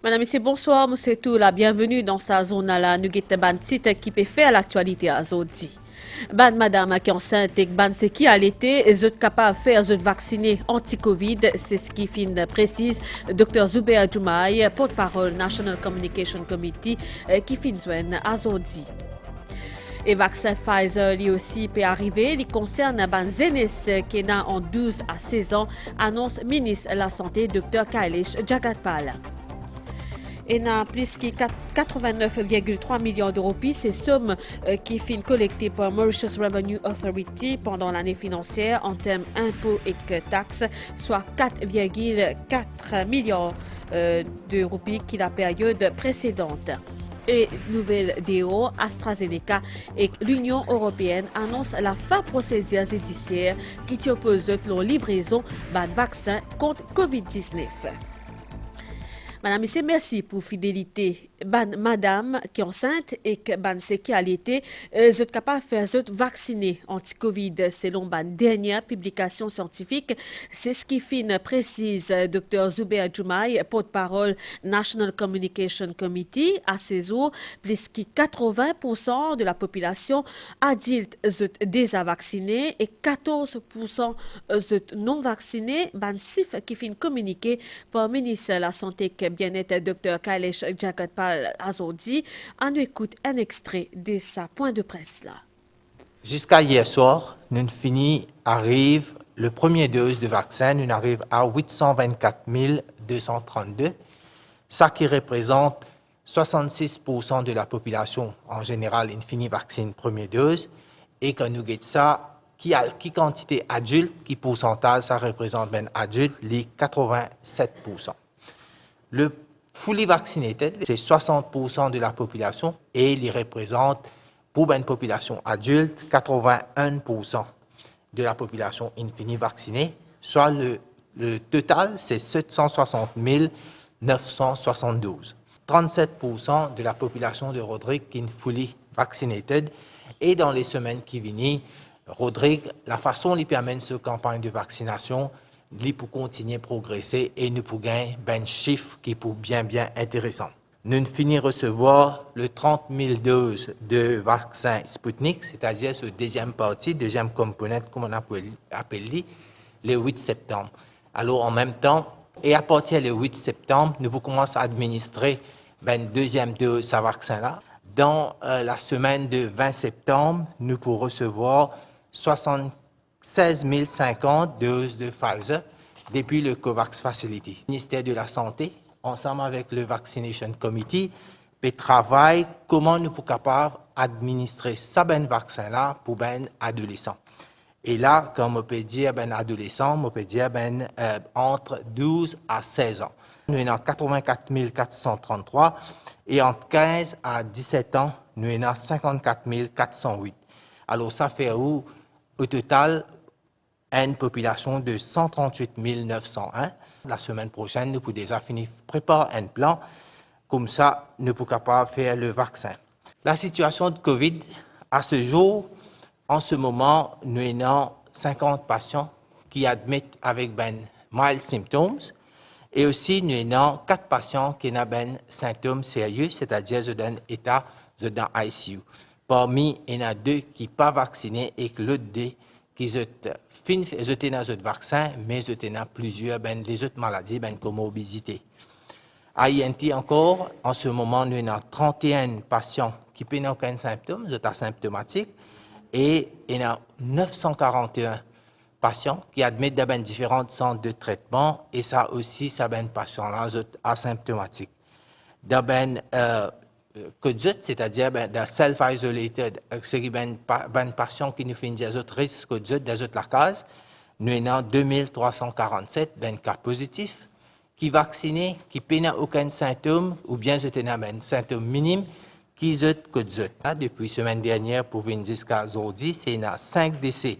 Madame, Monsieur, bonsoir, monsieur tout, la bienvenue dans sa zone à la Nugget ban site qui peut faire l'actualité à Zodi. Ban madame qui est enceinte et ban c'est qui à l'été, ils sont capables de faire vacciner anti-Covid, c'est ce qui fin précise Dr Zubair Joumaï, porte-parole National Communication Committee qui fin à Zodi. Et vaccin Pfizer, lui aussi, peut arriver. Il concerne ban Zenes qui est né en 12 à 16 ans, annonce ministre de la Santé Dr Kailash Jagatpal. Et n'a plus que 89,3 millions d'euros, ces sommes qui sont collectées par Mauritius Revenue Authority pendant l'année financière en termes impôts et taxes, soit 4,4 millions d'euros qui la période précédente. Et nouvelle DO, AstraZeneca et l'Union européenne annoncent la fin procédure judiciaire qui oppose leur livraison d'un vaccin contre Covid-19. Madame, monsieur, merci pour fidélité. Madame qui est enceinte et qui a l'été, êtes capable de faire vacciner anti-Covid selon la dernière publication scientifique. C'est ce qui précise Dr Zubair Joumaï, porte-parole National Communication Committee. À ces jours, plus que 80% de la population adulte est déjà vaccinée et 14% est non vaccinée. Un chiffre qui finit communiqué par le ministre de la Santé et Bien-être Dr Kailash Jagatpal Azodi. On écoute un extrait de sa point de presse là. Jusqu'à hier soir, nous finissons arrive le premier dose de vaccin, nous arrive à 824 232, ça qui représente 66% de la population en général, il finit vaccine première dose, et quand nous avons ça, qui quantité adulte, qui pourcentage ça représente ben adulte, les 87%. Le fully vaccinated, c'est 60% de la population et il représente, pour une population adulte, 81% de la population infinie vaccinée, soit le total, c'est 760 972. 37% de la population de Rodrigue qui est fully vaccinated. Et dans les semaines qui viennent, Rodrigue, la façon dont permet cette campagne de vaccination, pour continuer à progresser et nous pour gagner un chiffre qui est pour bien intéressant. Nous finissons recevoir le 30 000 doses de vaccin Sputnik, c'est-à-dire ce deuxième partie, deuxième componente, comme on appelle le 8 septembre. Alors en même temps, et à partir du 8 septembre, nous commençons à administrer une deuxième dose de ce vaccin-là. Dans la semaine de 20 septembre, nous pourrons recevoir 16 050 doses de Pfizer depuis le COVAX Facility. Le ministère de la Santé, ensemble avec le Vaccination Committee, peut travailler comment nous sommes capables d'administrer ce vaccin-là pour les adolescents. Et là, comme on peut dire adolescents, on peut dire entre 12 à 16 ans. Nous avons 84 433 et entre 15 à 17 ans, nous avons 54 408. Alors ça fait où? Au total, une population de 138 901. La semaine prochaine, nous pouvons déjà finir préparer un plan. Comme ça, nous sommes capables de faire le vaccin. La situation de COVID, à ce jour, en ce moment, nous avons 50 patients qui admettent avec mild symptoms. Et aussi, nous avons 4 patients qui ont des symptômes sérieux, c'est-à-dire dans l'état dans ICU. Parmi, il y en a 2 qui ne sont pas vaccinés et que l'autre 2 qui sont dans le vaccin, mais ils ont plusieurs les autres maladies, comme l'obésité. À INT encore, en ce moment, nous avons 31 patients qui n'ont aucun symptôme, ils sont asymptomatiques, et il y a 941 patients qui admettent dans différents centres de traitement, et ça aussi, ces patients-là sont asymptomatiques. Dans COVID, c'est-à-dire dans self-isolated, c'est des patients qui nous font des autres risques COVID, des autres la case, nous avons 2347 cas positifs qui sont vaccinés, qui n'ont aucun symptôme, ou bien ils ont un symptôme minime, qui sont COVID. Depuis la semaine dernière, pour venir jusqu'à aujourd'hui, c'est 5 décès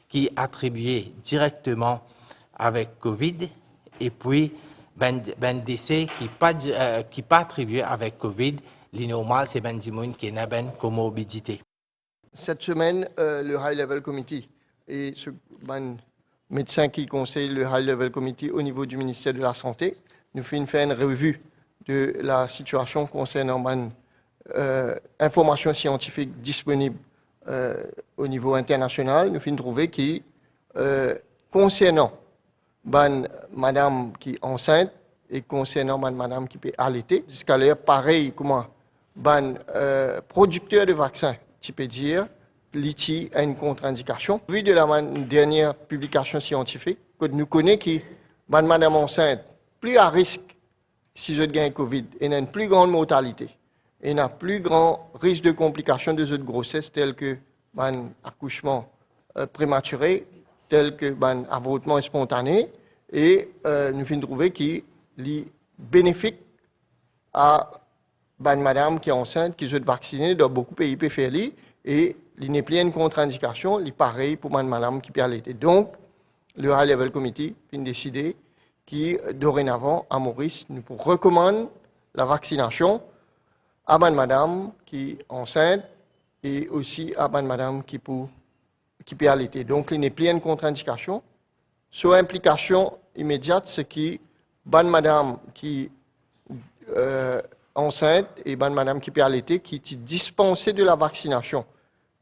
qui sont attribués directement avec COVID, et puis ben décès qui ne pas attribués avec COVID. L'inormal, c'est des gens qui ont une comorbidité. Cette semaine, le High Level Committee et ce médecin qui conseille le High Level Committee au niveau du ministère de la Santé nous fait une revue de la situation concernant l'information scientifique disponible au niveau international, nous finissons trouver que concernant madame qui est enceinte et concernant madame qui peut allaiter, jusqu'à l'air pareil comment producteur de vaccins, tu peux dire, l'ITI a une contre-indication. Vu de la dernière publication scientifique, que nous connaissons que madame enceinte, plus à risque si je gagne Covid, et a une plus grande mortalité, et a un plus grand risque de complications de cette grossesse, telles que accouchement prématuré, tels que avortement spontané, et nous finissons trouver qu'il est bénéfique à madame qui est enceinte, qui est vaccinée dans beaucoup de pays PFLI, et il n'est plus une contre-indication, il est pareil pour madame qui peut allaiter. Donc, le High Level Committee a décidé qui, dorénavant, à Maurice, nous recommande la vaccination à madame qui est enceinte et aussi à madame qui peut allaiter. Donc, il n'est plus une contre-indication. Sur implication immédiate, c'est que madame qui est enceinte et madame qui peut allaiter, qui est dispensée de la vaccination.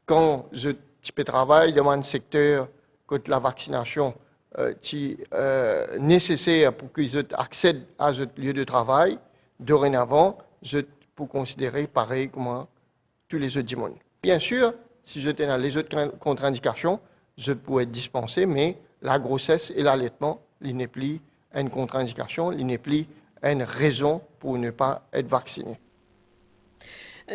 Quand je peux travailler dans un secteur que la vaccination est nécessaire pour qu'ils accèdent à ce lieu de travail, dorénavant, je peux considérer pareil comme tous les autres du monde. Bien sûr, si j'étais dans les autres contre-indications, je pourrais être dispensé, mais la grossesse et l'allaitement, il n'est plus une contre-indication, il n'est plus une raison pour ne pas être vacciné.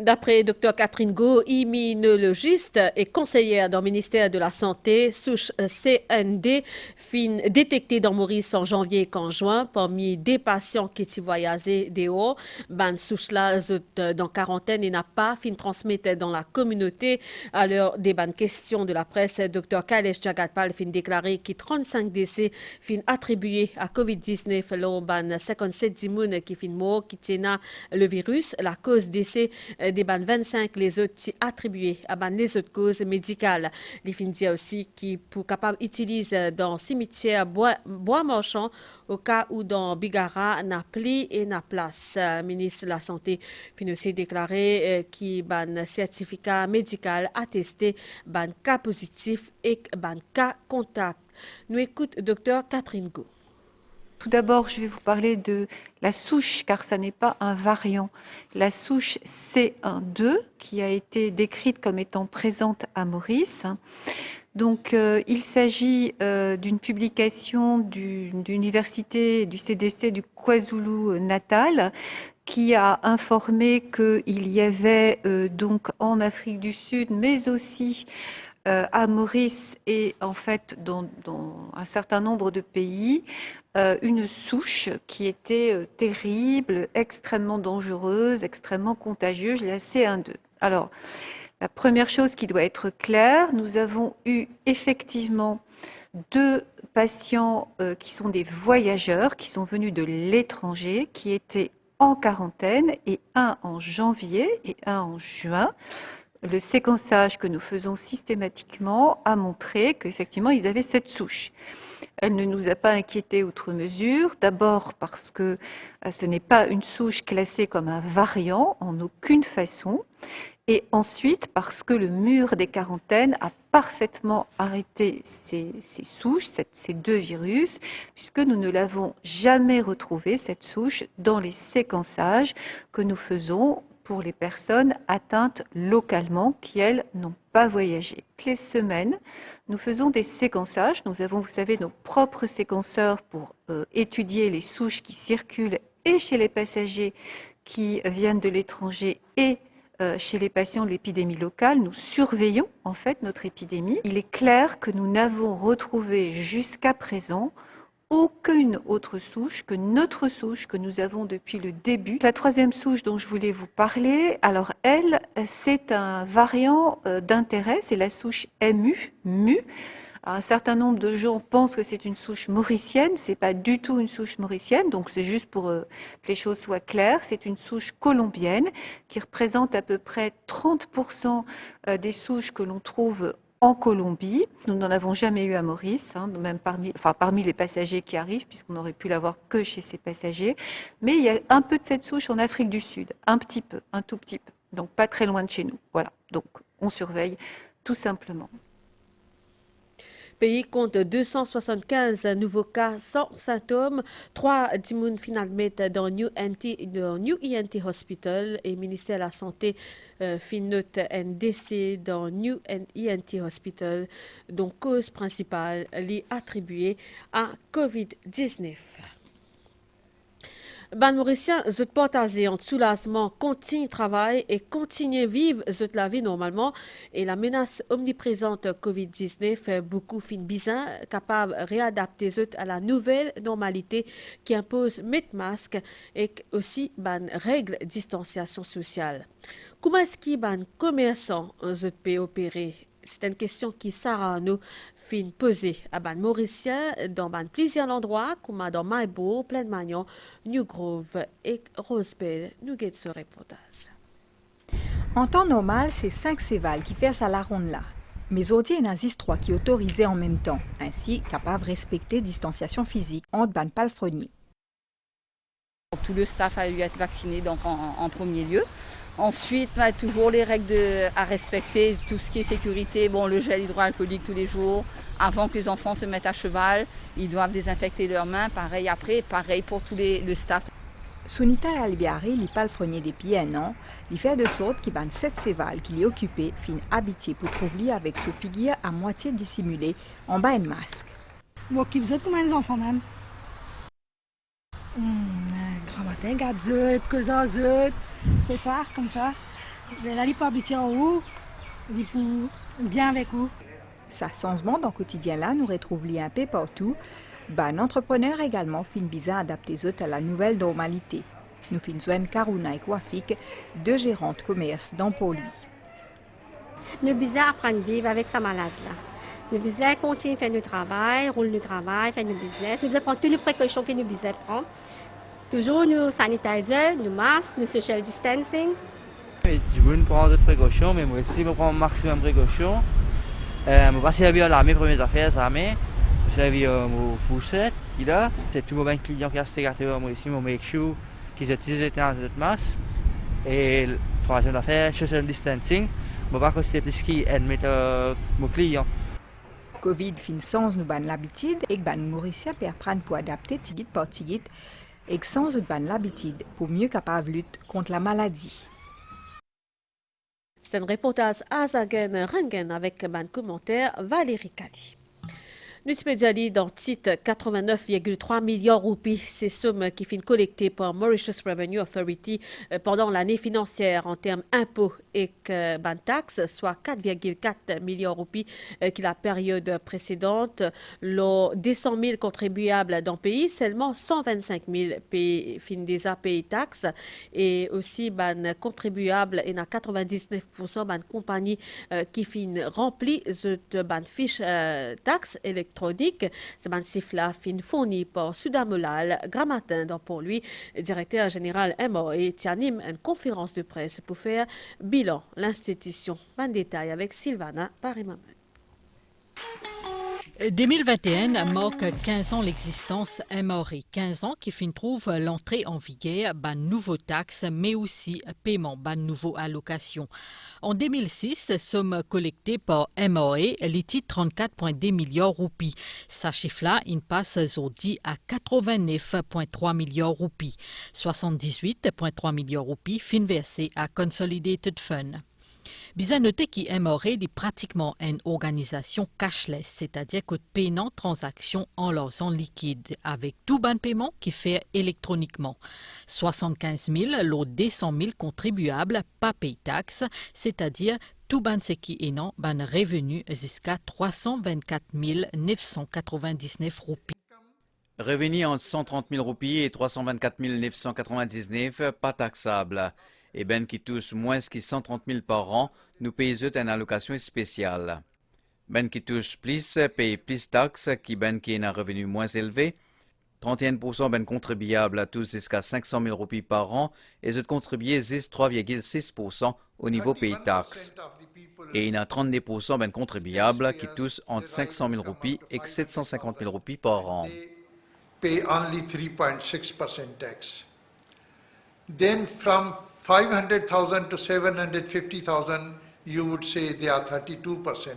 D'après Dr Catherine Go, immunologiste et conseillère dans le ministère de la Santé, souche CND fin détectée dans Maurice en janvier et en juin parmi des patients qui y voyageaient dehors. Souche là dans quarantaine et n'a pas fin transmettre dans la communauté. À l'heure des questions de la presse, Dr Kailesh Jagatpal fin déclaré que 35 décès fin attribués à COVID-19 lors 57 dimoun qui fin mort qui tiennent le virus. La cause décès des 25 les autres attribués à les autres causes médicales. Les fins dit aussi qui pour capable utiliser dans cimetière bois marchand au cas où dans Bigara n'a pli et n'a place. Ministre de la Santé fin aussi déclaré qui ban certificat médical attesté ban cas positif et ban cas contact. Nous écoute docteur Catherine Go. Tout d'abord, je vais vous parler de la souche, car ça n'est pas un variant. La souche C12, qui a été décrite comme étant présente à Maurice. Donc, il s'agit d'une publication d'une université du CDC du KwaZulu-Natal qui a informé qu'il y avait donc en Afrique du Sud, mais aussi à Maurice et en fait dans un certain nombre de pays, une souche qui était terrible, extrêmement dangereuse, extrêmement contagieuse, la C12. Alors, la première chose qui doit être claire, nous avons eu effectivement 2 patients qui sont des voyageurs, qui sont venus de l'étranger, qui étaient en quarantaine, et un en janvier et un en juin. Le séquençage que nous faisons systématiquement a montré qu'effectivement, ils avaient cette souche. Elle ne nous a pas inquiétés outre mesure, d'abord parce que ce n'est pas une souche classée comme un variant en aucune façon, et ensuite parce que le mur des quarantaines a parfaitement arrêté ces souches, ces 2 virus, puisque nous ne l'avons jamais retrouvée, cette souche, dans les séquençages que nous faisons pour les personnes atteintes localement qui, elles, n'ont pas voyagé. Toutes les semaines, nous faisons des séquençages. Nous avons, vous savez, nos propres séquenceurs pour étudier les souches qui circulent et chez les passagers qui viennent de l'étranger et chez les patients de l'épidémie locale. Nous surveillons en fait notre épidémie. Il est clair que nous n'avons retrouvé jusqu'à présent aucune autre souche que notre souche que nous avons depuis le début. La 3e souche dont je voulais vous parler, alors elle, c'est un variant d'intérêt, c'est la souche MU. Un certain nombre de gens pensent que c'est une souche mauricienne, c'est pas du tout une souche mauricienne, donc c'est juste pour que les choses soient claires. C'est une souche colombienne qui représente à peu près 30% des souches que l'on trouve en Colombie. Nous n'en avons jamais eu à Maurice, même parmi les passagers qui arrivent, puisqu'on aurait pu l'avoir que chez ces passagers. Mais il y a un peu de cette souche en Afrique du Sud, un petit peu, un tout petit peu. Donc pas très loin de chez nous. Voilà, donc on surveille tout simplement. Le pays compte 275 nouveaux cas sans symptômes. 3 d'immunes finalement dans New ENT Hospital et le ministère de la Santé fin note un décès dans New ENT Hospital, dont cause principale est attribuée à COVID-19. Ban Mauricien, zot portazé en soulagement, continue travail et continue vivre zot la vie normalement. Et la menace omniprésente COVID-19, beaucoup fin bizarre, capable de réadapter zot à la nouvelle normalité qui impose mettre masque et aussi ban règles distanciation sociale. Comment est-ce qu'il ban commerçants zot peut opérer? C'est une question qui Sarah nous fin poser à ban Mauricien dans ban plusieurs endroits comme dans Maïbo, Plaine-Magnon, New Grove et Rosebell. Nous guette ce reportage. En temps normal, c'est 5 cévales qui font à la ronde là. Mais aujourd'hui, il y en a 3 qui autorisés en même temps, ainsi capables de respecter distanciation physique entre ban palefreniers. Tout le staff a dû être vacciné donc en premier lieu. Ensuite, toujours les règles à respecter, tout ce qui est sécurité, le gel hydroalcoolique tous les jours. Avant que les enfants se mettent à cheval, ils doivent désinfecter leurs mains. Pareil après, pareil pour tout le staff. Sunita Albiari, les palefreniers depuis un an, il fait de sorte qu'il ban 7 cévales qui est occupé, fin habitué pour trouver avec ce figure à moitié dissimulé en bas un masque. Bon, qui vous êtes combien les enfants même? Grand matin, gazette, causazette, c'est ça, comme ça. Là, il peut habiter en haut, il peut bien avec vous. Ça changement dans le quotidien là, nous retrouvons un peu partout. Un entrepreneur également fin bizarre adapté à la nouvelle normalité. Nous fin joindre Karuna et Kwafik, 2 gérantes de commerce dans Pau lui. Nous bizarre apprendre à vivre avec sa malade là. Nous bizarre continuer à faire du travail, rouler du travail, faire du business. Nous devons prendre toutes les précautions que nous bizarre prendre. Toujours nous sanitiser, nous masques, nous social distancing. Du monde prend des précautions, mais moi aussi je prends le maximum de précautions. Je passe la vie à mes premières affaires, ça mais je servis mon fourchette, c'est tout mon client qui a été gâté moi aussi, mon make sure qu'ils utilisent dans cette masse et troisième affaire, social distancing. Je ne vais pas coster plus qui admettre mon client. Covid fin sans nous ban l'habitude et ban Mauricien peut apprendre pour adapter tigit par tigit et sans nous ban l'habitude pour mieux capable lutte contre la maladie. C'est un reportage à Zagen Rengen avec un commentaire Valérie Kali. Newsmedia dit dans titre 89,3 milliards roupies, ces sommes qui finissent collectées par Mauritius Revenue Authority pendant l'année financière en termes impôts et taxes, soit 4,4 milliards roupies que la période précédente. Lors des 100 000 contribuables dans le pays, seulement 125 000 finissent déjà payés taxes et aussi contribuables et 99% de compagnies qui finissent remplies de fiches taxes électroniques. Ce chiffre-là fin fourni par Sudamolal Gramatin dans pour lui, directeur général MOE, qui anime une conférence de presse pour faire bilan l'institution. En détail avec Sylvana Parimaman. 2021 marque 15 ans l'existence MORE, 15 ans qui fin trouve l'entrée en vigueur ban nouveau taxes mais aussi paiement ban nouveau allocation. En 2006, somme collectée par MORE l'étit 34,2 milliards roupies. Sa chiffre-là, il passe aujourd'hui à 89,3 milliards roupies. 78,3 milliards roupies fin versés à Consolidated Fund. Bien noter qu'MORE est pratiquement une organisation cashless, c'est-à-dire que payant transactions en l'argent liquide, avec tout ban paiement qui fait électroniquement. 75 000 lots 200 000 contribuables pas payent taxes, c'est-à-dire tout ban ce qui est non ban revenu jusqu'à 324 999 roupies. Revenu entre 130 000 roupies et 324 999 pas taxable. Et ben qui touche moins que 130 000 par an, nous payons une allocation spéciale. Ben qui touche plus, paye plus taxes qui ben qui a un revenu moins élevé. 31% ben contribuables à tous jusqu'à 500 000 roupies par an et autres contribués 3,6% au niveau pays taxes. Et il y a 32% ben contribuables qui touchent entre 500 000 roupies et 750 000 roupies par an. Pay only 3.6% tax. Then from 500,000 to 750,000, you would say they are 32%.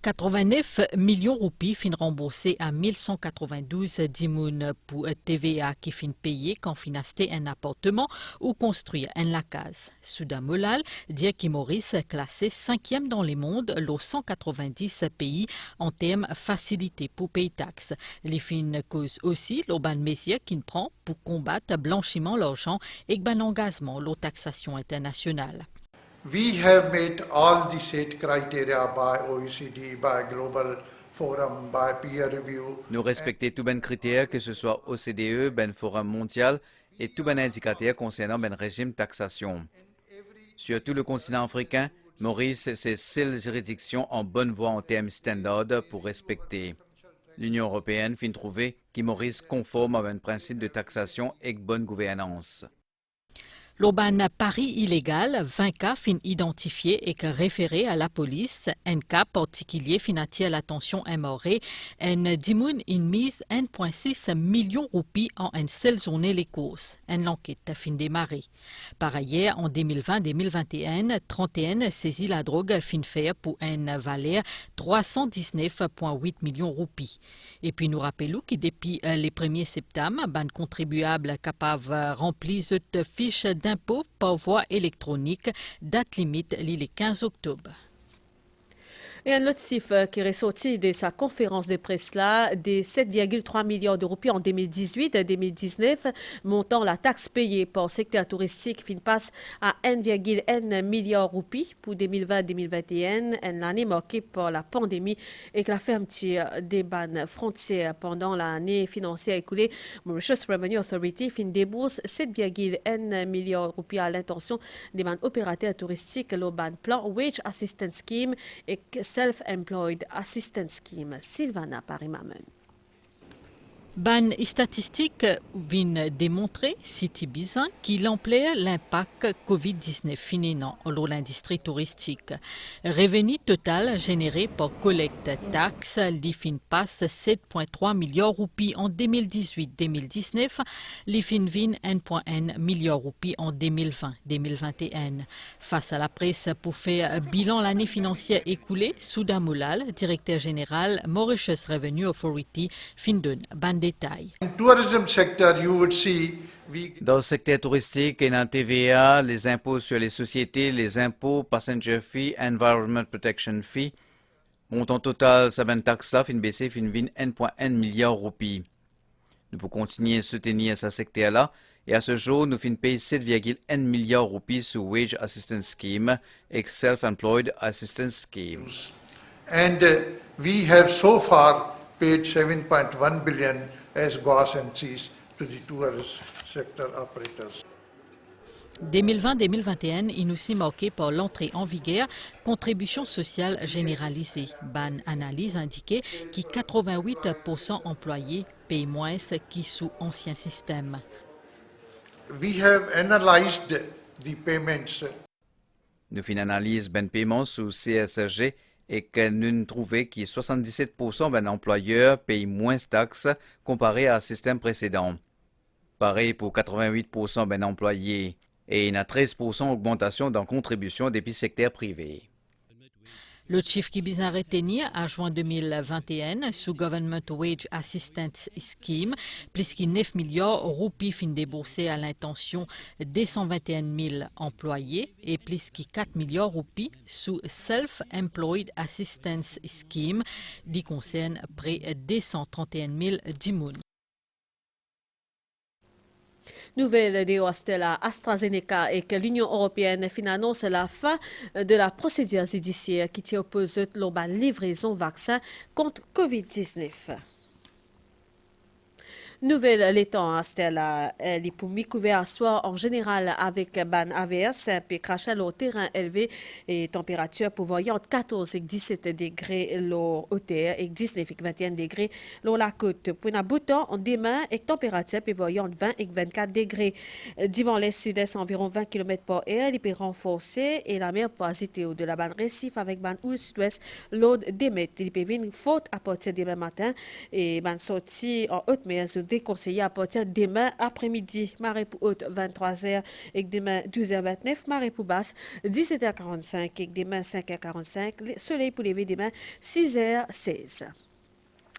89 millions roupies fin remboursés à 1192 dimoun pour TVA qui fin payé quand fin acheter un appartement ou construire la case. Soudan Molal dit que Maurice classé 5e dans le monde, los 190 pays en termes facilité pour payer taxes. Les fin cause aussi l'urban mesure qui prend pour combattre blanchiment l'argent et ban engagement la taxation internationale. We have made all the set criteria by OECD, by Global Forum, by peer review. Nous respectons tous les critères, que ce soit OCDE, ben Forum mondial et tous les indicateurs concernant ben régime taxation. Sur tout le continent africain, Maurice, c'est seule juridiction en bonne voie en termes standard pour respecter. L'Union européenne fin trouver que Maurice conforme à un principe de taxation et bonne gouvernance. L'urban pari illégal, 20 cas fin identifiés et que référé à la police, un cas particulier fin attire l'attention MRE, un dimoun une mise 1,6 million roupies en une seule journée les courses. Une enquête fin démarré. Par ailleurs, en 2020-2021, 31 saisit la drogue fin faire pour une valeur 319,8 millions roupies. Et puis nous rappelons que depuis les 1er septembre, ban contribuable capable remplir cette fiche d'impôt par voie électronique, date limite le 15 octobre. Et un notif qui est ressorti de sa conférence de presse là, des 7,3 milliards de roupies en 2018-2019, montant la taxe payée par secteur touristique fin passe à 1,1 milliard de roupies pour 2020-2021, une année marquée par la pandémie et que la fermeture des bannes frontières pendant l'année financière écoulée. Mauritius Revenue Authority fin débourse 7,1 milliards de roupies à l'intention des bannes opérateurs touristiques, le ban plan Wage Assistance Scheme et Self-Employed Assistance Scheme. Sylvana Parimamen. Ban statistique vient démontrer, City Bizan, qu'il emploie l'impact COVID-19 fininant dans l'industrie touristique. Revenu total généré par collecte taxe, l'IFIN passe 7,3 milliards de roupies en 2018-2019, l'IFIN vin 1,1 milliard de roupies en 2020-2021. Face à la presse pour faire bilan l'année financière écoulée, Soudan Moulal, directeur général Mauritius Revenue Authority, fin donne ban détail. Dans le secteur touristique et dans la TVA, les impôts sur les sociétés, les impôts, passenger fee, environment protection fee, montant total, ça ben taxe là, fin baissé, fin vin 1,1 milliard de roupies. Nous pouvons continuer à soutenir ce secteur-là et à ce jour, nous fin payer 7,1 milliards de roupies sur Wage Assistance Scheme et Self-Employed Assistance Scheme. And we have so far paid 7.1 billion as GOS and CIS to the tourist sector operators. 2020-2021, il nous s'est marqué par l'entrée en vigueur contribution sociale généralisée. Ban analyse indiquait que 88% employés payent moins que sous ancien système. We have analyzed the payments. Nous fin analyse ben paiement sous CSRG et que nous trouvons que 77% ben employeurs payent moins de taxes comparé à un système précédent. Pareil pour 88% ben employés et il y a 13% augmentation dans contribution depuis secteur privé. Le chiffre qui bizarre retenir à juin 2021 sous Government Wage Assistance Scheme, plus que 9 milliards de roupies fin déboursés à l'intention des 121 000 employés et plus que 4 milliards de roupies sous Self-Employed Assistance Scheme, qui concerne près de 131 000 dimoun. Nouvelle de Hostela AstraZeneca et que l'Union européenne annonce la fin de la procédure judiciaire qui oppose la livraison vaccin contre COVID-19. Nouvelle l'étang à Stella, les poumons couverts à soir en général avec ban averse, puis crachat au terrain élevé et température prévoyant entre 14 et 17 degrés l'eau hauteur et 19 et 21 degrés l'eau la côte. Pour un bouton, en demain et température prévoyant entre 20 et 24 degrés. Divan l'est sud-est environ 20 km par heure, il peut renforcer et la mer peut agiter au de la bande récif avec ban ouest sud-ouest l'eau d'émet. Il peut venir faute à partir demain matin et ban sortie en haute mer déconseillé à partir de demain après-midi. Marée pour haute 23h et demain 12h29. Marée pour basse 17h45 et demain 5h45. Soleil pour lever demain 6h16.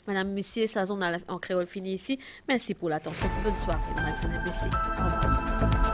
Madame, Monsieur, sa zone en créole finie ici. Merci pour l'attention. Bonne soirée. Au revoir.